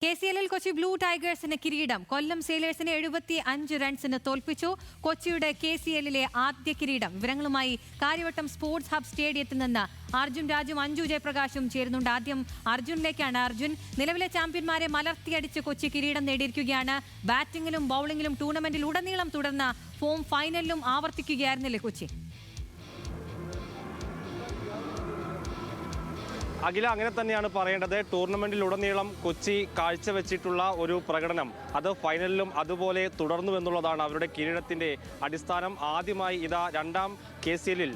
KCL Kochi blue ടൈഗേഴ്സിന് കിരീടം. കൊല്ലം സെയിലേഴ്സിനെ 75 റൺസിന് തോൽപ്പിച്ചു. കൊച്ചിയുടെ KCL ആദ്യ കിരീടം. വിവരങ്ങളുമായി കാര്യവട്ടം സ്പോർട്സ് ഹബ് സ്റ്റേഡിയത്തിൽ നിന്ന് അർജുൻ രാജും അഞ്ജു ജയപ്രകാശും ചേരുന്നുണ്ട്. ആദ്യം അർജുനിലേക്കാണ്. അർജുൻ, നിലവിലെ ചാമ്പ്യന്മാരെ മലർത്തിയടിച്ച് കൊച്ചി കിരീടം നേടിയിരിക്കുകയാണ്. ബാറ്റിംഗിലും ബൌളിംഗിലും ടൂർണമെന്റിൽ ഉടനീളം തുടർന്ന ഫോം ഫൈനലിലും ആവർത്തിക്കുകയായിരുന്നില്ലേ കൊച്ചി? അഖില, അങ്ങനെ തന്നെയാണ് പറയേണ്ടത്. ടൂർണമെന്റിലുടനീളം കൊച്ചി കാഴ്ചവെച്ചിട്ടുള്ള ഒരു പ്രകടനം അത് ഫൈനലിലും അതുപോലെ തുടർന്നു എന്നുള്ളതാണ് അവരുടെ കിരീടത്തിന്റെ അടിസ്ഥാനം. ആദ്യമായി ഇതാ രണ്ടാം KCL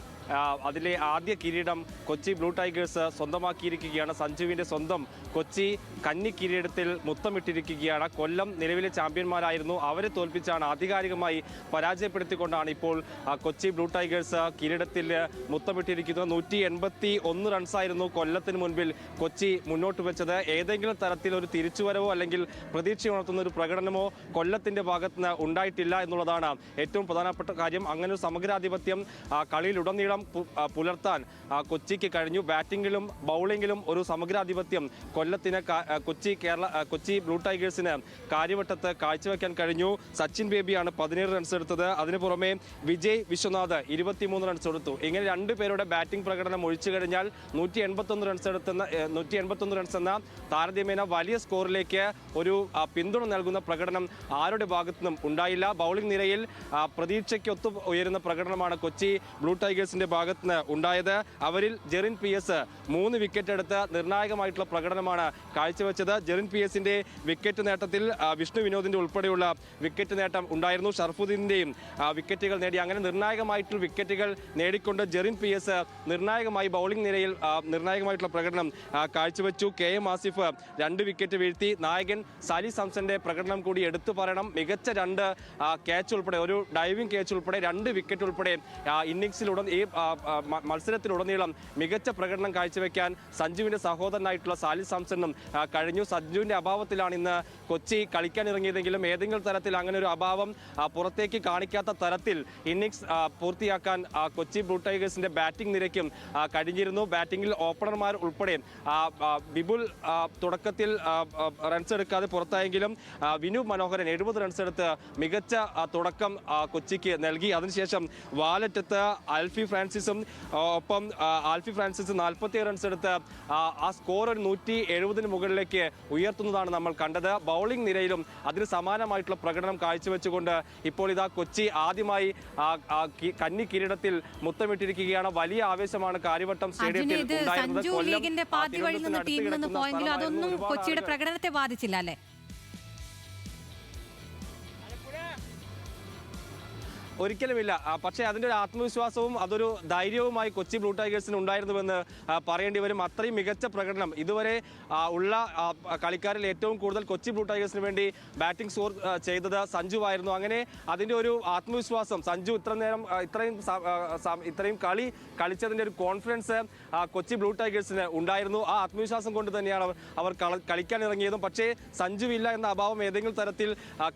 അതിലെ ആദ്യ കിരീടം കൊച്ചി ബ്ലൂ ടൈഗേഴ്സ് സ്വന്തമാക്കിയിരിക്കുകയാണ്. സഞ്ജുവിൻ്റെ സ്വന്തം കൊച്ചി കന്നി കിരീടത്തിൽ മുത്തമിട്ടിരിക്കുകയാണ്. കൊല്ലം നിലവിലെ ചാമ്പ്യന്മാരായിരുന്നു, അവരെ തോൽപ്പിച്ചാണ് ആധികാരികമായി പരാജയപ്പെടുത്തിക്കൊണ്ടാണ് ഇപ്പോൾ കൊച്ചി ബ്ലൂ ടൈഗേഴ്സ് കിരീടത്തിൽ മുത്തമിട്ടിരിക്കുന്നത്. 181 റൺസായിരുന്നു കൊല്ലത്തിന് മുൻപിൽ കൊച്ചി മുന്നോട്ട് വെച്ചത്. ഏതെങ്കിലും തരത്തിൽ ഒരു തിരിച്ചുവരവോ അല്ലെങ്കിൽ പ്രതീക്ഷ ഉണർത്തുന്ന ഒരു പ്രകടനമോ കൊല്ലത്തിൻ്റെ ഭാഗത്ത് നിന്ന് ഉണ്ടായിട്ടില്ല എന്നുള്ളതാണ് ഏറ്റവും പ്രധാനപ്പെട്ട കാര്യം. അങ്ങനെ ഒരു സമഗ്രാധിപത്യം കളിയിലുടനീളം പുലർത്താൻ കൊച്ചിക്ക് കഴിഞ്ഞു. ബാറ്റിങ്ങിലും ബൗളിങ്ങിലും ഒരു സമഗ്രാധിപത്യം കൊല്ലത്തിന് കൊച്ചി ബ്ലൂ ടൈഗേഴ്സിന് കാര്യവട്ടത്ത് കാഴ്ചവെക്കാൻ കഴിഞ്ഞു. സച്ചിൻ ബേബിയാണ് 17 റൺസ് എടുത്തത്. അതിനു പുറമെ വിജയ് വിശ്വനാഥ് 23 റൺസ് എടുത്തു. ഇങ്ങനെ രണ്ടുപേരുടെ ബാറ്റിംഗ് പ്രകടനം ഒഴിച്ചു കഴിഞ്ഞാൽ 181 റൺസ് എന്ന താരതമ്യേന വലിയ സ്കോറിലേക്ക് ഒരു പിന്തുണ നൽകുന്ന പ്രകടനം ആരുടെ ഭാഗത്തു നിന്നും ഉണ്ടായില്ല. ബൗളിംഗ് നിരയിൽ പ്രതീക്ഷയ്ക്കൊത്തു ഉയരുന്ന പ്രകടനമാണ് കൊച്ചി ബ്ലൂ ടൈഗേഴ്സിന്റെ ഭാഗത്ത് നിന്ന് ഉണ്ടായത്. അവരിൽ ജെറിൻ PS 3 വിക്കറ്റ് എടുത്ത് നിർണായകമായിട്ടുള്ള പ്രകടനമാണ് കാഴ്ചവെച്ചത്. ജെറിൻ PSന്റെ വിക്കറ്റ് നേട്ടത്തിൽ വിഷ്ണു വിനോദിന്റെ ഉൾപ്പെടെയുള്ള വിക്കറ്റ് നേട്ടം ഉണ്ടായിരുന്നു. ഷർഫുദ്ദീന്റെയും വിക്കറ്റുകൾ നേടി. അങ്ങനെ നിർണായകമായിട്ടുള്ള വിക്കറ്റുകൾ നേടിക്കൊണ്ട് ജെറിൻ PS നിർണായകമായി ബൗളിംഗ് നിരയിൽ നിർണായകമായിട്ടുള്ള പ്രകടനം കാഴ്ചവെച്ചു. KM ആസിഫ് 2 വിക്കറ്റ് വീഴ്ത്തി. നായകൻ സാലി സാംസന്റെ പ്രകടനം കൂടി എടുത്തു പറയണം. മികച്ച 2 ക്യാച്ച് ഉൾപ്പെടെ ഒരു ഡൈവിംഗ് ക്യാച്ച് ഉൾപ്പെടെ 2 വിക്കറ്റ് ഉൾപ്പെടെ ഇന്നിംഗ്സിലുടൻ ഈ മത്സരത്തിലുടനീളം മികച്ച പ്രകടനം കാഴ്ചവെക്കാൻ സഞ്ജുവിന്റെ സഹോദരനായിട്ടുള്ള സാലി സാംസണും കഴിഞ്ഞു. സഞ്ജുവിന്റെ അഭാവത്തിലാണ് ഇന്ന് കൊച്ചി കളിക്കാൻ ഇറങ്ങിയതെങ്കിലും ഏതെങ്കിലും തരത്തിൽ അങ്ങനെ ഒരു അഭാവം പുറത്തേക്ക് കാണിക്കാത്ത തരത്തിൽ ഇന്നിംഗ്സ് പൂർത്തിയാക്കാൻ കൊച്ചി ബ്ലൂ ടൈഗേഴ്സിന്റെ ബാറ്റിംഗ് നിരയ്ക്കും കഴിഞ്ഞിരുന്നു. ബാറ്റിംഗിൽ ഓപ്പണർമാർ ഉൾപ്പെടെ ബിബുൽ തുടക്കത്തിൽ റൺസ് എടുക്കാതെ പുറത്തായെങ്കിലും വിനു മനോഹരൻ 70 റൺസ് എടുത്ത് മികച്ച തുടക്കം കൊച്ചിക്ക് നൽകി. അതിനുശേഷം വാലറ്റത്ത് ആൽഫി ഫ്രാൻസിസും ഒപ്പം ആൽഫി ഫ്രാൻസിസ് 47 റൺസ് എടുത്ത് ആ സ്കോർ ഒരു 170 മുകളിലേക്ക് ഉയർത്തുന്നതാണ് നമ്മൾ കണ്ടത്. ബൗളിംഗ് നിരയിലും അതിന് സമാനമായിട്ടുള്ള പ്രകടനം കാഴ്ചവെച്ചുകൊണ്ട് ഇപ്പോൾ ഇതാ കൊച്ചി ആദ്യമായി കന്നി കിരീടത്തിൽ മുത്തമിട്ടിരിക്കുകയാണ്. വലിയ ആവേശമാണ് കാര്യവട്ടം സ്റ്റേഡിയത്തിൽ ഉണ്ടായിരുന്നത്. അതൊന്നും കൊച്ചിയുടെ പ്രകടനത്തെ ബാധിച്ചില്ല അല്ലേ? ഒരിക്കലുമില്ല. പക്ഷേ അതിൻ്റെ ഒരു ആത്മവിശ്വാസവും അതൊരു ധൈര്യവുമായി കൊച്ചി ബ്ലൂ ടൈഗേഴ്സിന് ഉണ്ടായിരുന്നുവെന്ന് പറയേണ്ടി വരും. അത്രയും മികച്ച പ്രകടനം ഇതുവരെ ഉള്ള കളിക്കാരിൽ ഏറ്റവും കൂടുതൽ കൊച്ചി ബ്ലൂ ടൈഗേഴ്സിന് വേണ്ടി ബാറ്റിംഗ് സ്കോർ ചെയ്തത് സഞ്ജു ആയിരുന്നു. അങ്ങനെ അതിൻ്റെ ഒരു ആത്മവിശ്വാസം സഞ്ജു ഇത്രയും കളി കളിച്ചതിൻ്റെ ഒരു കോൺഫിഡൻസ് കൊച്ചി ബ്ലൂ ടൈഗേഴ്സിന് ഉണ്ടായിരുന്നു. ആ ആത്മവിശ്വാസം കൊണ്ട് തന്നെയാണ് അവർ കളിക്കാൻ ഇറങ്ങിയതും. പക്ഷേ സഞ്ജു ഇല്ല എന്ന അഭാവം ഏതെങ്കിലും തരത്തിൽ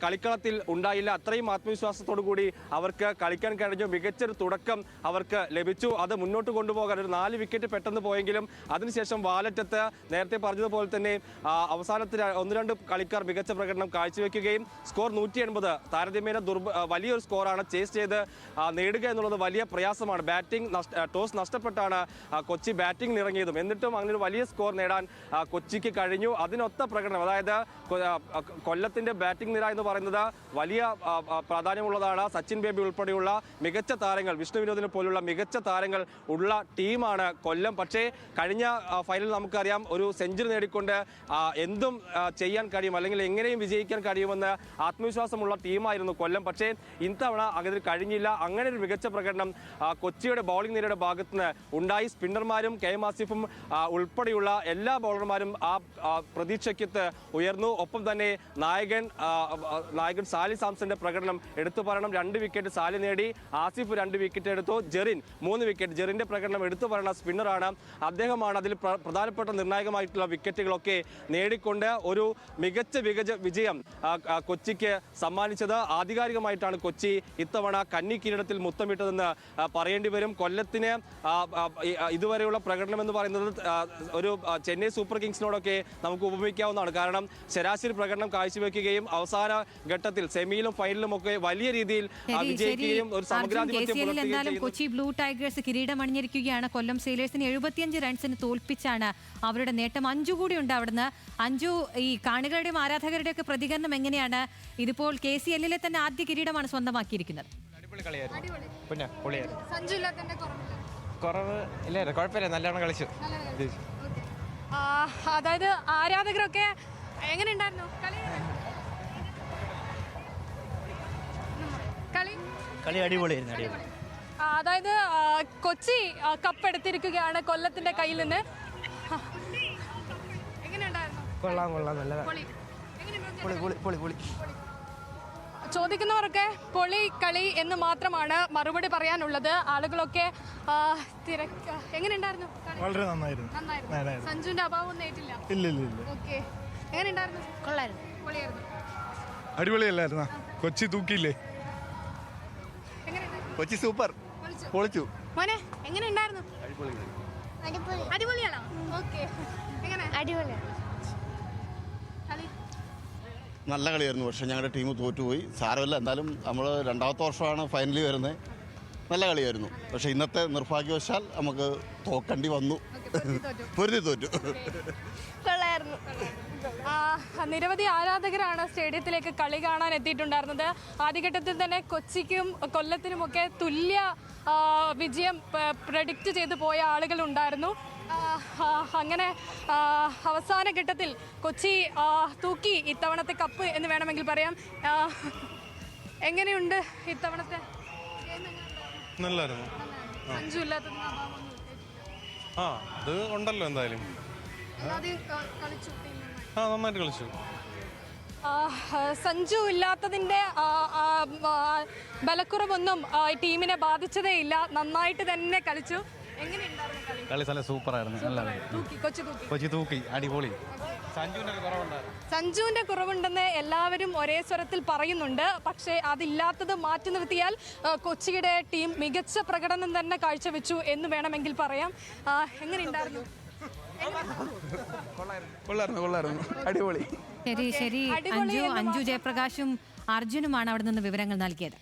കളിക്കളത്തിൽ ഉണ്ടായില്ല. അത്രയും ആത്മവിശ്വാസത്തോടു കൂടി അവർക്ക് കളിക്കാൻ കഴിഞ്ഞു. മികച്ചൊരു തുടക്കം അവർക്ക് ലഭിച്ചു. അത് മുന്നോട്ട് കൊണ്ടുപോകാൻ ഒരു 4 വിക്കറ്റ് പെട്ടെന്ന് പോയെങ്കിലും അതിനുശേഷം വാലറ്റത്ത് നേരത്തെ പറഞ്ഞതുപോലെ തന്നെ അവസാനത്തിൽ 1-2 കളിക്കാർ മികച്ച പ്രകടനം കാഴ്ചവെക്കുകയും സ്കോർ 180 താരതമ്യേന വലിയൊരു സ്കോറാണ് ചേസ് ചെയ്ത് നേടുക എന്നുള്ളത് വലിയ പ്രയാസമാണ്. ടോസ് നഷ്ടപ്പെട്ടാണ് കൊച്ചി ബാറ്റിംഗ് ഇറങ്ങിയതും. എന്നിട്ടും അങ്ങനെ ഒരു വലിയ സ്കോർ നേടാൻ കൊച്ചിക്ക് കഴിഞ്ഞു. അതിനൊത്ത പ്രകടനം, അതായത് കൊല്ലത്തിന്റെ ബാറ്റിംഗ് നിര എന്ന് പറയുന്നത് വലിയ പ്രാധാന്യമുള്ളതാണ്. സച്ചിൻ ബേബി ഉൾപ്പെടെയുള്ള മികച്ച താരങ്ങൾ, വിഷ്ണു വിനോദിനെ പോലുള്ള മികച്ച താരങ്ങൾ ഉള്ള ടീമാണ് കൊല്ലം. പക്ഷേ കഴിഞ്ഞ ഫൈനൽ നമുക്കറിയാം, ഒരു സെഞ്ചുറി നേടിക്കൊണ്ട് എന്തും ചെയ്യാൻ കഴിയും അല്ലെങ്കിൽ എങ്ങനെയും വിജയിക്കാൻ കഴിയുമെന്ന് ആത്മവിശ്വാസമുള്ള ടീമായിരുന്നു കൊല്ലം. പക്ഷേ ഇത്തവണ അങ്ങനെ കഴിഞ്ഞില്ല. അങ്ങനെ ഒരു മികച്ച പ്രകടനം കൊച്ചിയുടെ ബൗളിംഗ് നിരയുടെ ഭാഗത്ത് നിന്ന് ഉണ്ടായി. സ്പിന്നർമാരും KM ആസിഫും ഉൾപ്പെടെയുള്ള എല്ലാ ബൗളർമാരും ആ പ്രതീക്ഷയ്ക്കത്ത് ഉയർന്നു. ഒപ്പം തന്നെ നായകൻ സാലി സാംസന്റെ പ്രകടനം എടുത്തു പറയണം. 2 വിക്കറ്റ് വിക്കറ്റ് സാലി നേടി. ആസിഫ് 2 വിക്കറ്റ് എടുത്തു. ജെറിൻ 3 വിക്കറ്റ്. ജെറിന്റെ പ്രകടനം എടുത്തു പറയുന്ന സ്പിന്നറാണ്. അദ്ദേഹമാണ് അതിൽ പ്രധാനപ്പെട്ട നിർണായകമായിട്ടുള്ള വിക്കറ്റുകളൊക്കെ നേടിക്കൊണ്ട് ഒരു മികച്ച വിജയം കൊച്ചിക്ക് സമ്മാനിച്ചത്. ആധികാരികമായിട്ടാണ് കൊച്ചി ഇത്തവണ കന്നി കിരീടത്തിൽ മുത്തമിട്ടതെന്ന് പറയേണ്ടി വരും. കൊല്ലത്തിന് ഇതുവരെയുള്ള പ്രകടനം എന്ന് പറയുന്നത് ഒരു ചെന്നൈ സൂപ്പർ കിങ്സിനോടൊക്കെ നമുക്ക് ഉപമിക്കാവുന്നതാണ്. കാരണം ശരാശരി പ്രകടനം കാഴ്ചവെക്കുകയും അവസാന ഘട്ടത്തിൽ സെമിയിലും ഫൈനലിലും ഒക്കെ വലിയ രീതിയിൽ വിജയിക്കുകയും ഒരു സമഗ്രാധിപത്യം എന്തായാലും കൊച്ചി ബ്ലൂ ടൈഗേഴ്സ് കിരീടം അണിഞ്ഞിരിക്കുകയാണ്. കൊല്ലം സെയിലേഴ്സിന് 75 റൺസിന് തോൽപ്പിച്ചാണ് അവരുടെ നേട്ടം. 5 കൂടി ഉണ്ട് അവിടുന്ന്. 5 ഈ കാണികളുടെയും ആരാധകരുടെയും ഒക്കെ പ്രതികരണം എങ്ങനെയാണ്? ഇതിപ്പോൾ KCL-ലെ തന്നെ ആദ്യ കിരീടമാണ് സ്വന്തമാക്കിയിരിക്കുന്നത്. കുറവ് ഇല്ലായിരുന്നു, കുഴപ്പമില്ല, നല്ലോണം കളിച്ചു. അതായത് ആരാധകരൊക്കെ എങ്ങനെ ഉണ്ടായിരുന്നു കളി? അടിപൊളിയായിരുന്നു, അടിപൊളി. അതായത് കൊച്ചി കപ്പ് എടുത്തിരിക്കുകയാണ് കൊല്ലത്തിന്റെ കയ്യിൽ നിന്ന്. കൊള്ളാം, നല്ലതാണ്. ചോദിക്കുന്നവരൊക്കെ പൊളി കളി എന്ന് മാത്രമാണ് മറുപടി പറയാനുള്ളത്. ആളുകളൊക്കെ എങ്ങനെയുണ്ടായിരുന്നു? വളരെ നന്നായിരുന്നു. സഞ്ജുവിന്റെ അഭാവം ഒന്നും ഏറ്റില്ല. ഇല്ല. ഓക്കെ, എങ്ങനെയുണ്ടായിരുന്നു? പൊളിയായിരുന്നു. അടിപൊളിയല്ലായിരുന്ന? കൊച്ചി തൂക്കിയില്ലേ? കൊച്ചി സൂപ്പർ, പൊളിച്ചു. മോനെ എങ്ങനെയുണ്ടായിരുന്നു? അടിപൊളിയാണോ? ഓക്കെ, എങ്ങനെ? അടിപൊളിയാണ്. നല്ല കളിയായിരുന്നു. പക്ഷേ ഞങ്ങളുടെ ടീം തോറ്റുപോയി. സാരമില്ല, എന്തായാലും നമ്മൾ രണ്ടാമത്തെ വർഷമാണ് ഫൈനലിൽ വരുന്നത്. നല്ല കളിയായിരുന്നു. പക്ഷേ ഇന്നത്തെ നിർഭാഗ്യവശാൽ നമുക്ക് തോക്കേണ്ടി വന്നു. പൊരുതി തോറ്റു. നിരവധി ആരാധകരാണ് സ്റ്റേഡിയത്തിലേക്ക് കളി കാണാൻ എത്തിയിട്ടുണ്ടായിരുന്നത്. ആദ്യഘട്ടത്തിൽ തന്നെ കൊച്ചിക്കും കൊല്ലത്തിനുമൊക്കെ തുല്യ വിജയം പ്രഡിക്റ്റ് ചെയ്തു പോയ ആളുകളുണ്ടായിരുന്നു. അങ്ങനെ അവസാന ഘട്ടത്തിൽ കൊച്ചി തൂക്കി ഇത്തവണത്തെ കപ്പ് എന്ന് വേണമെങ്കിൽ പറയാം. എങ്ങനെയുണ്ട് ഇത്തവണത്തെ? നല്ലായിരുന്നു. സഞ്ജു ഇല്ലാത്ത അത് ഉണ്ടല്ലോ എന്തായാലും. നന്നായിട്ട് കളിച്ചു. സഞ്ജു ഇല്ലാത്തതിൻ്റെ ബലക്കുറവൊന്നും ടീമിനെ ബാധിച്ചതേയില്ല. നന്നായിട്ട് തന്നെ കളിച്ചു. കളി നല്ല സൂപ്പറായിരുന്നു. കൊച്ചി തൂക്കി, അടിപൊളി. സഞ്ജുവിന്റെ കുറവുണ്ടെന്ന് എല്ലാവരും ഒരേ സ്വരത്തിൽ പറയുന്നുണ്ട്. പക്ഷേ അതില്ലാത്തത് മാറ്റി നിർത്തിയാൽ കൊച്ചിയുടെ ടീം മികച്ച പ്രകടനം തന്നെ കാഴ്ചവെച്ചു എന്ന് വേണമെങ്കിൽ പറയാം. എങ്ങനെയുണ്ടായിരുന്നു? കൊള്ളായിരുന്നു. അടിപൊളി. ശരി. അഞ്ജു ജയപ്രകാശും അർജുനുമാണ് അവിടെ നിന്ന് വിവരങ്ങൾ നൽകിയത്.